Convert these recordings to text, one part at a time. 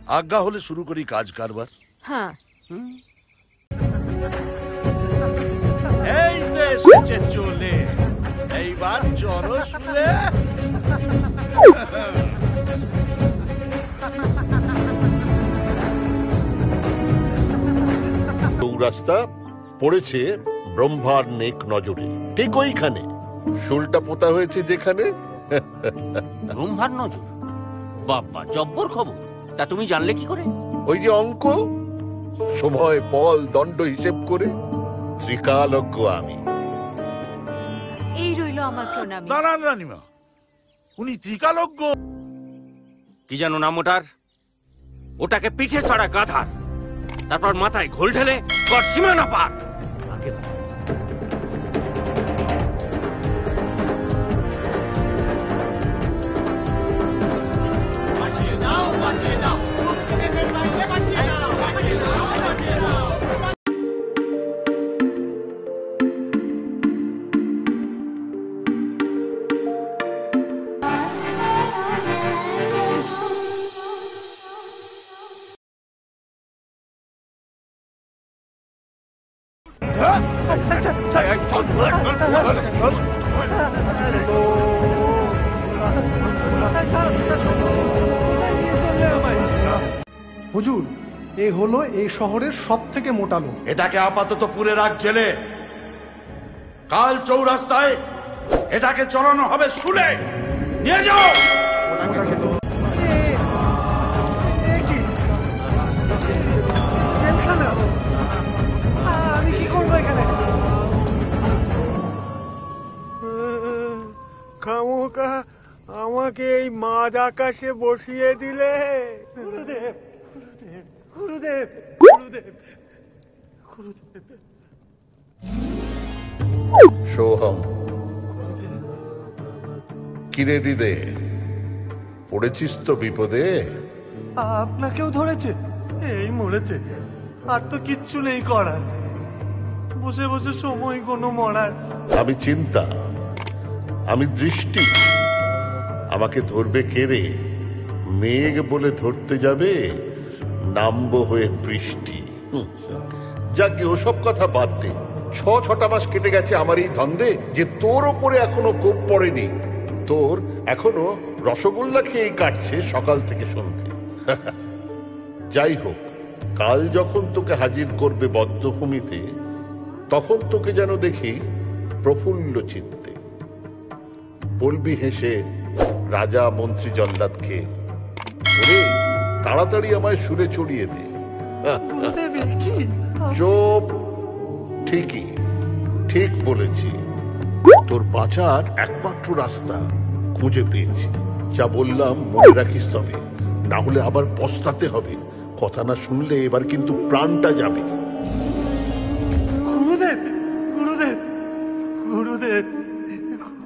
আজ্ঞা হলে শুরু করি কাজ কারবার। হ্যাঁ, এই তো এসেছে চলে, এইবার চলো শুলে। চৌরাস্তা পড়েছে ব্রহ্মার নেক নজরে, ঠিক ওইখানে শুলটা পোতা হয়েছে যেখানে। ব্রহ্মার নজর? বাবা, জব্বর খবর। তা তুমি জানলে কি করে? ওই যে অঙ্ক, সময় ফল দণ্ড হিসেব করে ত্রিকালজ্ঞ আমি। এই রইল আমার প্রণামী। দাঁড়ান রানীমা, উনি ত্রিকালজ্ঞ? কি জানো নাম ওটার? ওটাকে পিঠে চড়া গাধার, তারপর মাথায় ঘোল ঢেলে সীমানা পার। হুজুর, এ হলো এই শহরের সব থেকে মোটা লোক। এটাকে আপাতত পুরে রাখ জেলে, কাল চৌরাস্তায় এটাকে চড়ানো হবে শুলে। নিয়ে যাও। আমি কি করবো এখানে? খামোকা আমাকে এই মাঝ আকাশে বসিয়ে দিলে। গুরুদেব, গুরুদেব, গুরুদেব, গুরুদেব, সোহম, কিরে দিদে, পড়েছিস তো বিপদে? আপনাকেও ধরেছে? এই মরেছে, আর তো কিচ্ছু নেই করার। বসে বসে সময় কোনো মরার। আমি চিন্তা, আমি দৃষ্টি, আমাকে ধরবে কে রে? মেঘ বলে ধরতে যাবে, নামবো হয়ে বৃষ্টি। যাকে ওসব কথা বাদ দে। 6-6টা মাস কেটে গেছে আমার এই ধন্দে যে তোর ওপরে এখনো কোপ পড়েনি। তোর এখনো রসগোল্লা খেয়ে কাটছে সকাল থেকে সন্ধ্যে। যাই হোক, কাল যখন তোকে হাজির করবে বদ্ধভূমিতে, তখন তোকে যেন দেখি প্রফুল্ল চিত্তে। বলবি হেসে রাজা মন্ত্রী জল্লাদকে, ওরে তাড়াতাড়ি আমায় সুরে চড়িয়ে দে। চুপ, ঠিকই ঠিক বলেছি। তোর বাঁচার একমাত্র রাস্তা খুঁজে পেয়েছি। যা বললাম মনে রাখিস, তবে না হলে আবার পস্তাতে হবে। কথা না শুনলে এবার কিন্তু প্রাণটা যাবে। গুরুদেব, গুরুদেব, গুরুদেব,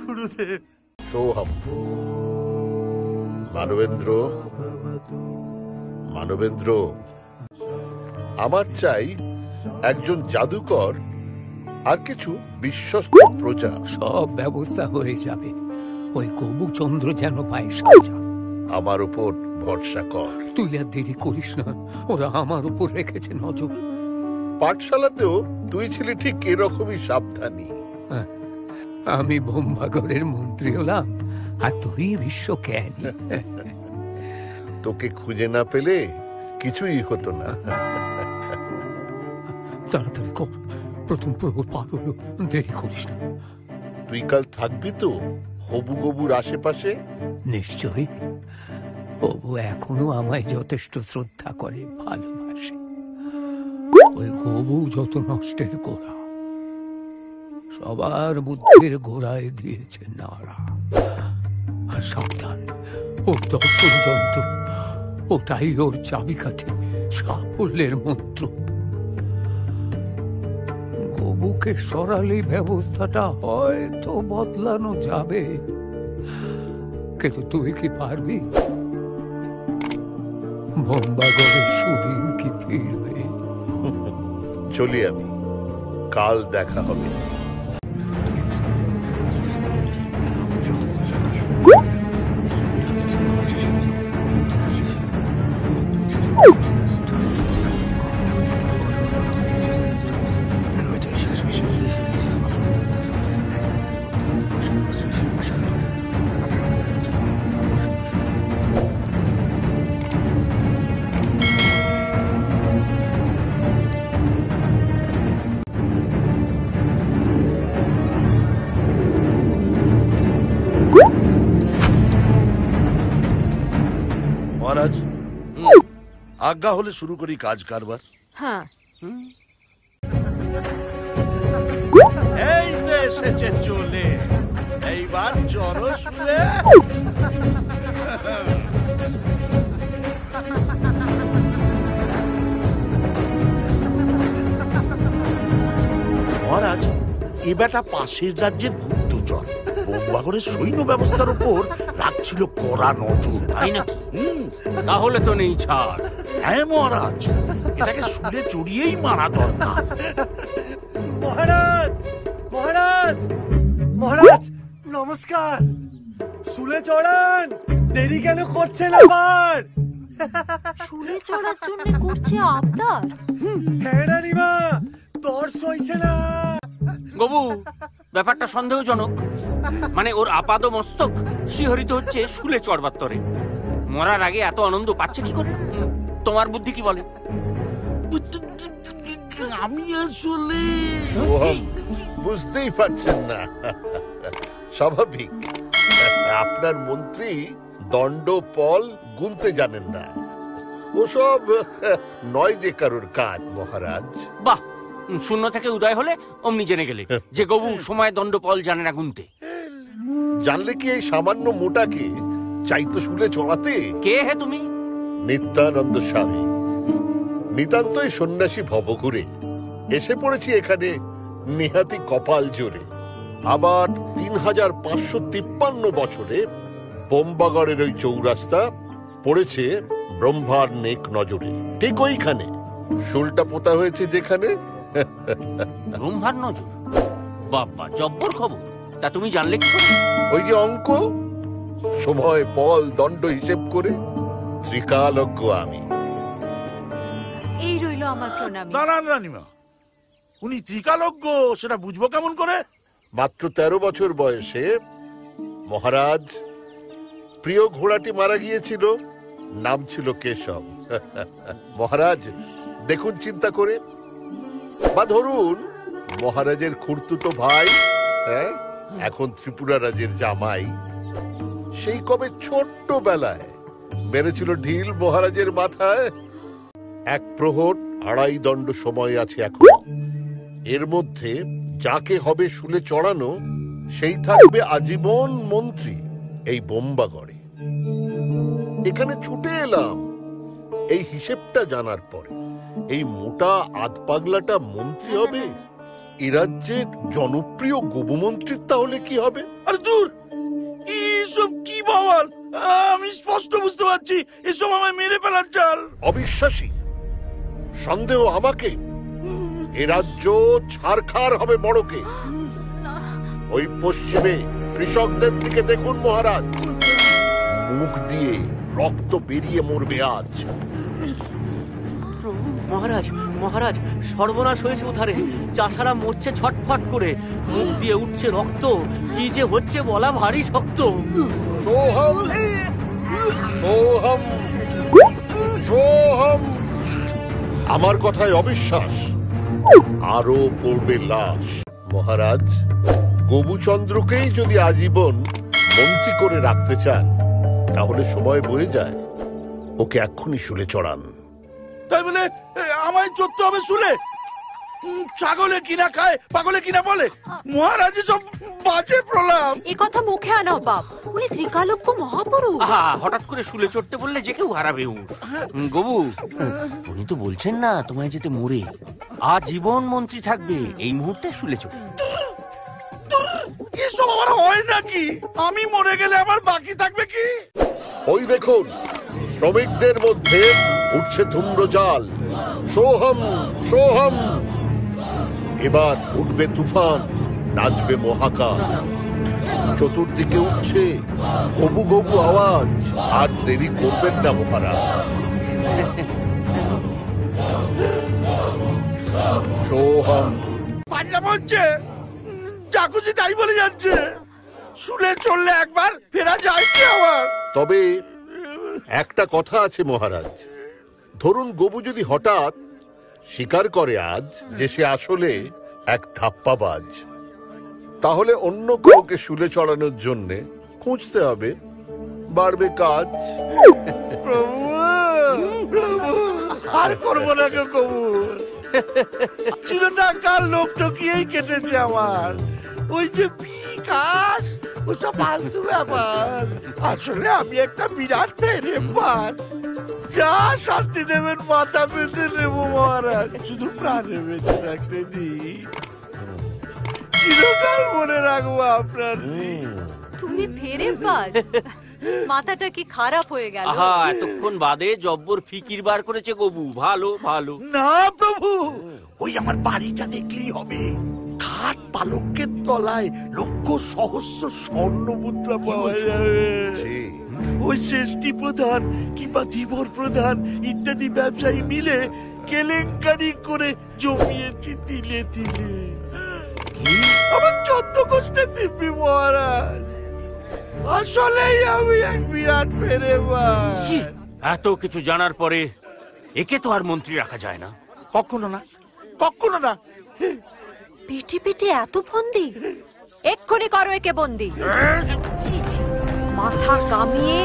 গুরুদেব। সোহম, মানবেন্দ্র, মানবেন্দ্র, আমার চাই একজন জাদুকর আর কিছু বিশ্বস্ত প্রজা। সব ব্যবস্থা হয়ে যাবে। ওই কবুচন্দ্র যেন পায় সাজা। আমার উপর ভরসা কর। তুই আর দেরি করিস না, ওরা আমার উপর রেখেছে নজর। পাঠশালাতেও তুই ছিলি ঠিক এরকমই সাবধানী। আমি ব্রহ্মাগরের মন্ত্রী হলাম, আর তুই বিশ্ব জ্ঞানী। তোকে খুঁজে না পেলে কিছুই হতো না। তাড়াতাড়ি কর, প্রথম প্রহর পার হলো, দেরি করিস না। তুই কাল থাকবি তো হবু গবুর আশেপাশে? নিশ্চয়ই। হবু এখনো আমায় যথেষ্ট শ্রদ্ধা করে, ভালোবাসে। ওই হবু যত নষ্টের গোড়া, সবার বুদ্ধির গোড়ায় দিয়েছে নাড়া। আর সাবধান, ওর দর্শন যন্ত্র, ওটাই ওর চাবিকাঠি, সাফল্যের মন্ত্র। গবুকে সরালে ব্যবস্থাটা হয়তো বদলানো যাবে, কিন্তু তুই কি পারবি? ব্রহ্মাগরের সুদিন কি ফিরবে? চলি আমি, কাল দেখা হবে। আজ্ঞা হলে শুরু করি কাজ কারবার। হ্যাঁ, এই তো এসেছে চলে, এইবার চলো শুলে। মহারাজ, এ বেটা পাশের রাজ্যের গুপ্তচর, বোম্বাগরের সৈন্য ব্যবস্থার উপর রাখছিল কড়া নজর। তাই না? তাহলে তো নেই ছাড়। হ্যাঁ মহারাজ, এটাকে শুলে চড়িয়েই মারা দরকার। মহারাজ, মহারাজ, মহারাজ, নমস্কার। শুলে চড়ান, দেরি কেন করছেন আবার? শুলে চড়ার জন্য করছে আবদার। হ্যাঁ রানীমা, তোর সইছে না। গবু, ব্যাপারটা সন্দেহজনক। মানে ওর আপাদ মস্তক শিহরিত হচ্ছে শুলে চড়বার তরে। মরার আগে এত আনন্দ পাচ্ছে কি করে? তোমার বুদ্ধি কি বলে? আমি আসলে সোহম, বুঝতেই পারছেন না? স্বাভাবিক, আপনার মন্ত্রী দণ্ড পল গুনতে জানেন না। ওসব নয় যে কারোর কাজ মহারাজ। বাহ, শূন্য থেকে উদয় হলে অমনি জেনে গেলে যে গবু সময় দণ্ডপল জানে না গুনতে। জানলে কি এই সামান্য মোটাকে চাইতো শুলে চড়াতে? কে হে তুমি? নিত্যানন্দ স্বামী, নিতান্তই সন্ন্যাসী ভবঘুরে এসে পড়েছি এখানে নিহাতি কপাল জোরে। আবার ৩৫৫৩ বছরে বোম্বাগড়ের ওই চৌরাস্তা পড়েছে ব্রহ্মার নেক নজরে। ঠিক ওইখানে শুলটা পোতা হয়েছে যেখানে। ব্রহ্মার নজর? বাবা, জব্বর খবর। তা তুমি জানলে কি করে? ওই যে অঙ্ক, সময় পল দণ্ড হিসেব করে ত্রিকালজ্ঞ আমি। এই রইল আমার প্রণামী। দাঁড়ান রানীমা, উনি ত্রিকালজ্ঞ সেটা বুঝবো কেমন করে? মাত্র ১৩ বছর বয়সে মহারাজ প্রিয় ঘোড়াটি মারা গিয়েছিল, নাম ছিল কেশব। মহারাজ দেখুন চিন্তা করে, বা ধরুন মহারাজের খুড়তুতো ভাই, হ্যাঁ, এখন ত্রিপুরা রাজের জামাই, সেই কবে ছোট্ট বেলায় মেরেছিল ঢিল মহারাজের মাথায়। ১ প্রহর ২.৫ দণ্ড সময় আছে এখন। এর মধ্যে যাকে হবে শুলে চড়ানো সেই থাকবে আজীবন মন্ত্রী এই বোম্বাগড়ে। এখানে ছুটে এলাম এই হিসেবটা জানার পরে। এই মোটা আধ পাগলাটা মন্ত্রী হবে, এ রাজ্যের জনপ্রিয় গোবমন্ত্রীর তাহলে কি হবে? আরে দূর, এইসব কি বাওয়াল! আমি স্পষ্ট বুঝতে পারছি এসব আমায় মেরে ফেলার চাল। অবিশ্বাসী, সন্দেহ আমাকে? এ রাজ্য ছারখার হবে বড়কে। ওই পশ্চিমে কৃষকদের দিকে দেখুন মহারাজ, মুখ দিয়ে রক্ত বেরিয়ে মরবে আজ। মহারাজ, মহারাজ, সর্বনাশ হয়েছে উধারে। চাষারা মরছে ছটফট করে, মুখ দিয়ে উঠছে রক্ত। কি যে হচ্ছে বলা ভারী শক্ত। সোহম, সোহম, সোহম। আমার কথায় অবিশ্বাস, আরো পড়বে লাশ। মহারাজ, গবুচন্দ্রকেই যদি আজীবন মন্ত্রী করে রাখতে চান তাহলে সময় বয়ে যায়। ওকে এক্ষুনি শুলে চড়ান। তাই বলে আমায় চড়তে হবে শুলে? ছাগলে কিনা খায়, পাগলে কিনা বলে। মহারাজ সব বাজে প্রলাপ। এ কথা মুখে আনাও বাপ, উনি ত্রিকালজ্ঞ মহাপুরুষ। আহা, হঠাৎ করে শুলে চড়তে বললে যে কেউ হারাবে। গবু, উনি তো বলছেন না তোমায় যেতে মরে আজীবন মন্ত্রী থাকবে এই মুহূর্তে শুলে চড়ে। এসব আমার হয় নাকি? আমি মরে গেলে আমার বাকি থাকবে কি? ওই দেখুন, শ্রমিকদের মধ্যে উঠছে ধূম্রজাল। সোহম, সোহম। এবার উঠবে তুফান, নাচবে মহাকাল। চতুর্দিকে উঠছে গবু গবু আওয়াজ। আর দেরি করবেন না মহারাজ। সোহম। পাঞ্জাব হচ্ছে, যা খুশি তাই বলে যাচ্ছে। শুলে চললে একবার ফেরা যায় কি আবার? তবে একটা কথা আছে মহারাজ, ধরুন গবু যদি হঠাৎ স্বীকার করে আজ যে সে আসলে এক ধাপ্পাবাজ, তাহলে অন্য কাউকে শুলে চড়ানোর জন্য খুঁজতে হবে, বাড়বে কাজ। প্রভু, প্রভু, আর করবো না গো কবু। চিরটাকার লোক ঠকিয়েই কেটেছে আমার। ওই যে বিকাশ, ওসব ফালতু ব্যাপার। আসলে আমি একটা বিরাট প্রেমবান। যা শাস্তি দেবেন মাথা পেতে নেবো মহারাজ, শুধু প্রাণে বেঁচে থাকতে দিন। চিরকাল মনে রাখবো আপনার। তুমি ফেরে বাজ, মাথাটা কি খারাপ হয়ে গেল? আহা, এতক্ষণ বাদে জব্বর ফিকির বার করেছে গবু। ভালো ভালো। না প্রভু, ওই আমার বাড়িটা দেখলেই হবে। খাট পালঙ্কের তলায় লক্ষ সহস্র স্বর্ণ মুদ্রা পাওয়া যাবে। ওই শেষ্টি প্রধান কিংবা ধীবর প্রধান ইত্যাদি ব্যবসায়ী মিলে কেলেঙ্কারি করে জমিয়েছি তিলে তিলে। আমার 14 কষ্টের দিব্যি মহারাজ। আসলেই আমি এক বিরাট ফেরেবাজ। ছি, এত কিছু জানার পরে একে তো আর মন্ত্রী রাখা যায় না। কখনো না, কখনো না। পেটে পেটে এত ফন্দি, এক্ষুনি করো একে বন্দি। ছি, ছি। মাথা কামিয়ে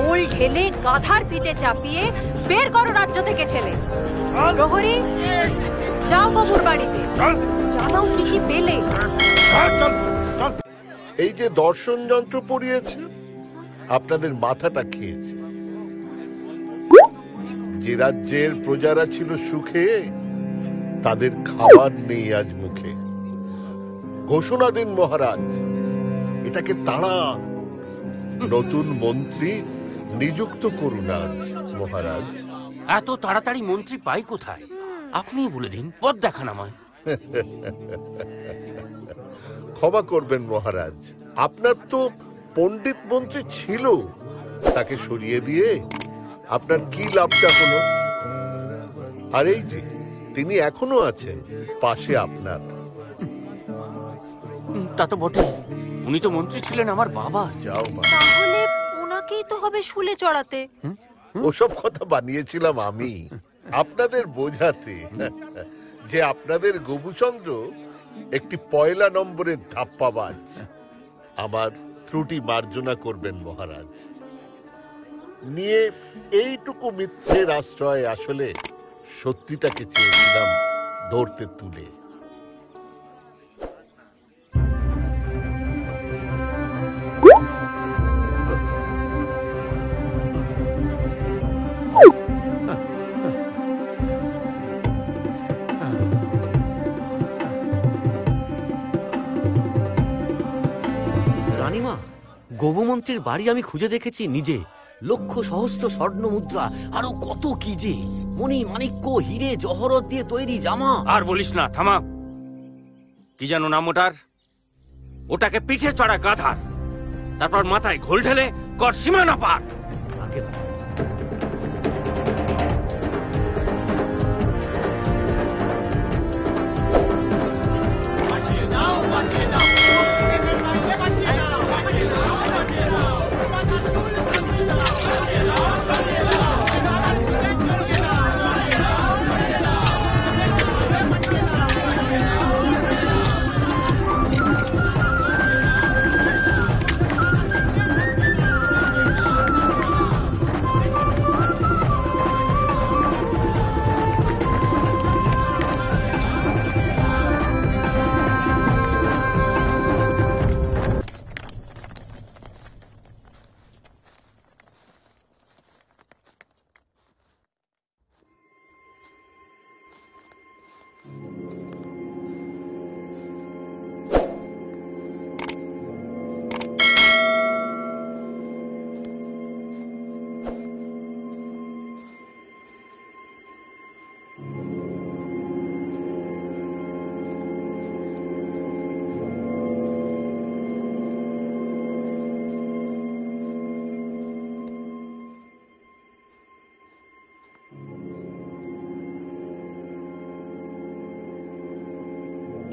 ওল ঢেলে গাধার পিঠে চাপিয়ে বের করো রাজ্য থেকে ঠেলে। প্রহরী, যাও বাবুর বাড়িতে, জানাও কি কি পেলে। এই যে দর্শন যন্ত্র পড়িয়েছে, আপনাদের মাথাটা খেয়েছে। যে রাজ্যের প্রজারা ছিল সুখে, তাদের খাবার নেই আজ মুখে। ঘোষণা দিন মহারাজ, এটাকে তাড়ান। নতুন মন্ত্রী নিযুক্ত করুন আজ মহারাজ। এত তাড়াতাড়ি মন্ত্রী পাই কোথায়? আপনি বলে দিন, পথ দেখান আমায়। ক্ষমা করবেন মহারাজ, আপনার তো পণ্ডিত মন্ত্রী ছিল, তাকে সরিয়ে দিয়ে আপনার কি লাভটা হলো? আর এই যে তিনি এখনো আছেন পাশে আপনার। তা তো বটে, উনি তো মন্ত্রী ছিলেন আমার বাবা। যাও মা, তাহলে ওনাকেই তো হবে শুলে চড়াতে। ওসব কথা বানিয়েছিলাম আমি আপনাদের বোঝাতে, যে আপনাদের গবুচন্দ্র একটি পয়লা নম্বরের ধাপ্পাবাজ। আমার ত্রুটি মার্জনা করবেন মহারাজ। নিয়ে এইটুকু মিথ্যের আশ্রয় আসলে সত্যিটাকে চেয়েছিলাম ধরতে তুলে। রানীমা, গবুমন্ত্রীর বাড়ি আমি খুঁজে দেখেছি নিজে। লক্ষ সহস্র স্বর্ণ মুদ্রা, আরো কত কি যে, মণি মাণিক্য হিরে জহরত দিয়ে তৈরি জামা। আর বলিস না, থামা। কি যেন নাম ওটার? ওটাকে পিঠে চড়া গাধা, তারপর মাথায় ঘোল ঢেলে কর সীমানা পার। আগে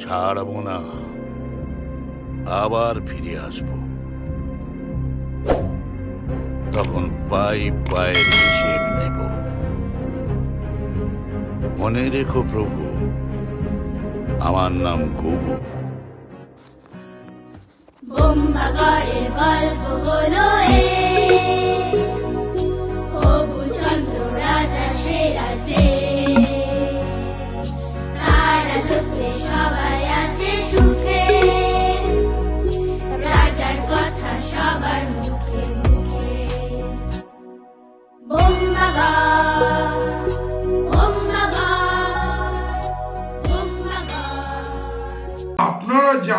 ছাড়বো না, আবার ফিরে আসবো। তখন পায়ের হিসেব নেব। মনে রেখো প্রভু, আমার নাম গবু। ব্রহ্মাগরের গল্প হলো গবুচন্দ্র রাজা সে রাজে।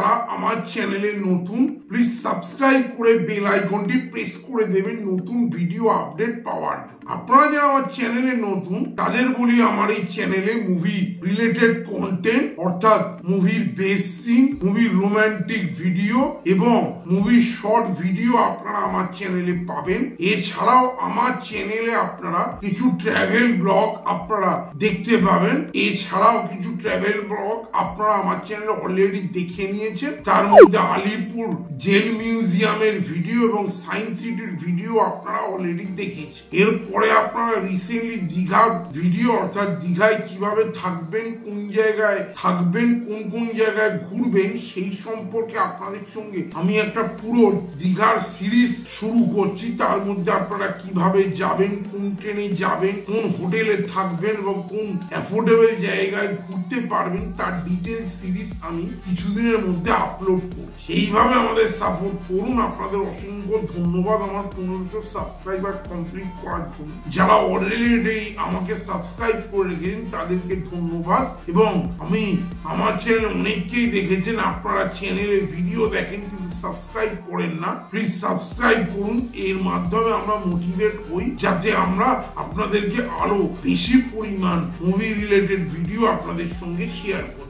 যারা আমার চ্যানেলে নতুন প্লিজ সাবস্ক্রাইব করে বেল আইকনটি প্রেস করে দেবেন নতুন ভিডিও আপডেট পাওয়ার জন্য। আপনারা যারা আমার চ্যানেলে নতুন তাদের বলি আমার এই চ্যানেলে মুভি রিলেটেড কন্টেন্ট অর্থাৎ মুভির বেস্ট সিন, মুভির রোমান্টিক ভিডিও এবং মুভির শর্ট ভিডিও আপনারা আমার চ্যানেলে পাবেন। এছাড়াও আমার চ্যানেলে আপনারা কিছু ট্রাভেল ব্লগ আপনারা দেখতে পাবেন। এছাড়াও কিছু ট্রাভেল ব্লগ আপনারা আমার চ্যানেলে অলরেডি দেখে নিয়েছেন। তার মধ্যে আলিপুর জেল মিউজিয়ামের ভিডিও এবং সায়েন্স সিটির ভিডিও আপনারা অলরেডি দেখেছেন। এরপরে আপনারা রিসেন্টলি দীঘার ভিডিও অর্থাৎ দীঘায় কিভাবে থাকবেন, কোন জায়গায় থাকবেন, কোন কোন জায়গায় ঘুরবেন সেই সম্পর্কে আপনাদের সঙ্গে আমি একটা পুরো দীঘার সিরিজ শুরু করছি। তার মধ্যে আপনারা কিভাবে যাবেন, কোন ট্রেনে যাবেন, কোন হোটেলে থাকবেন এবং কোন অ্যাফোর্ডেবল জায়গায় ঘুরতে পারবেন তার ডিটেল সিরিজ আমি কিছুদিনের মধ্যে আপলোড করছি। এইভাবে আমাদের সাপোর্ট করুন। আপনাদের অসংখ্য ধন্যবাদ আমার 1500 সাবস্ক্রাইবার কমপ্লিট করার জন্য। যারা অলরেডি আমাকে সাবস্ক্রাইব করে রেখেছেন তাদেরকে ধন্যবাদ। এবং আমি আমার চ্যানেল অনেককেই দেখেছেন আপনারা চ্যানেলের ভিডিও দেখেন কিন্তু সাবস্ক্রাইব করেন না। প্লিজ সাবস্ক্রাইব করুন। এর মাধ্যমে আমরা মোটিভেট হই যাতে আমরা আপনাদেরকে আরো বেশি পরিমাণ মুভি রিলেটেড ভিডিও আপনাদের সঙ্গে শেয়ার করতে।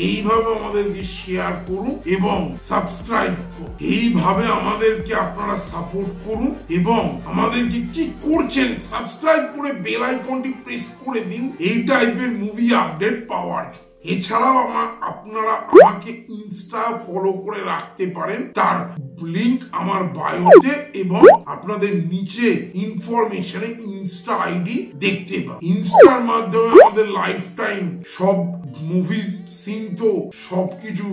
এইভাবে আমাদেরকে শেয়ার করুন এবং সাবস্ক্রাইব করুন। এইভাবে আমাদেরকে আপনারা সাপোর্ট করুন এবং আমাদেরকে কি করছেন সাবস্ক্রাইব করে বেল আইকনটি প্রেস করে দিন এই টাইপের মুভি আপডেট পাওয়ার জন্য। এছাড়াও আপনারা আমাকে ইনস্টা ফলো করে রাখতে পারেন, তার লিংক আমার বায়োতে এবং আপনাদের নিচে ইনফরমেশনে ইনস্টা আইডি দেখতে পাবেন। ইনস্টার মাধ্যমে আমাদের লাইফ টাইম সব মুভিজ সিন তো সবকিছু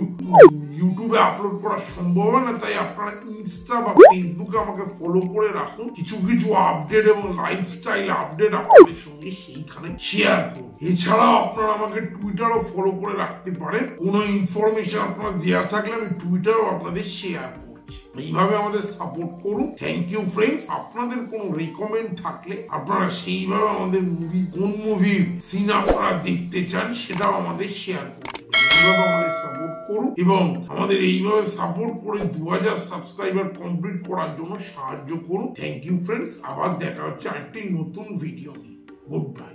ইউটিউবে আপলোড করা সম্ভব হয় না, তাই আপনারা ইনস্টা বা ফেসবুকে আমাকে ফলো করে রাখুন। কিছু কিছু আপডেট এবং লাইফস্টাইল আপডেট আপনাদের সঙ্গে সেইখানে শেয়ার করুন। এছাড়াও আপনারা আমাকে টুইটারও ফলো করে রাখতে পারেন। কোনো ইনফরমেশন আপনারা দেওয়া থাকলে আমি টুইটারও আপনাদের শেয়ার করব। এইভাবে আমাদের সাপোর্ট করুন। Thank you friends. আপনাদের কোনো রিকমেন্ড থাকলে আপনারা সেইভাবে আমাদের মুভি কোন মুভির সিন আপনারা দেখতে চান সেটাও আমাদের শেয়ার করুন। এইভাবে আমাদের সাপোর্ট করুন এবং আমাদের এইভাবে সাপোর্ট করে 2000 সাবস্ক্রাইবার কমপ্লিট করার জন্য সাহায্য করুন। Thank you friends. আবার দেখা হচ্ছে আরেকটি নতুন ভিডিও নিয়ে। Good by.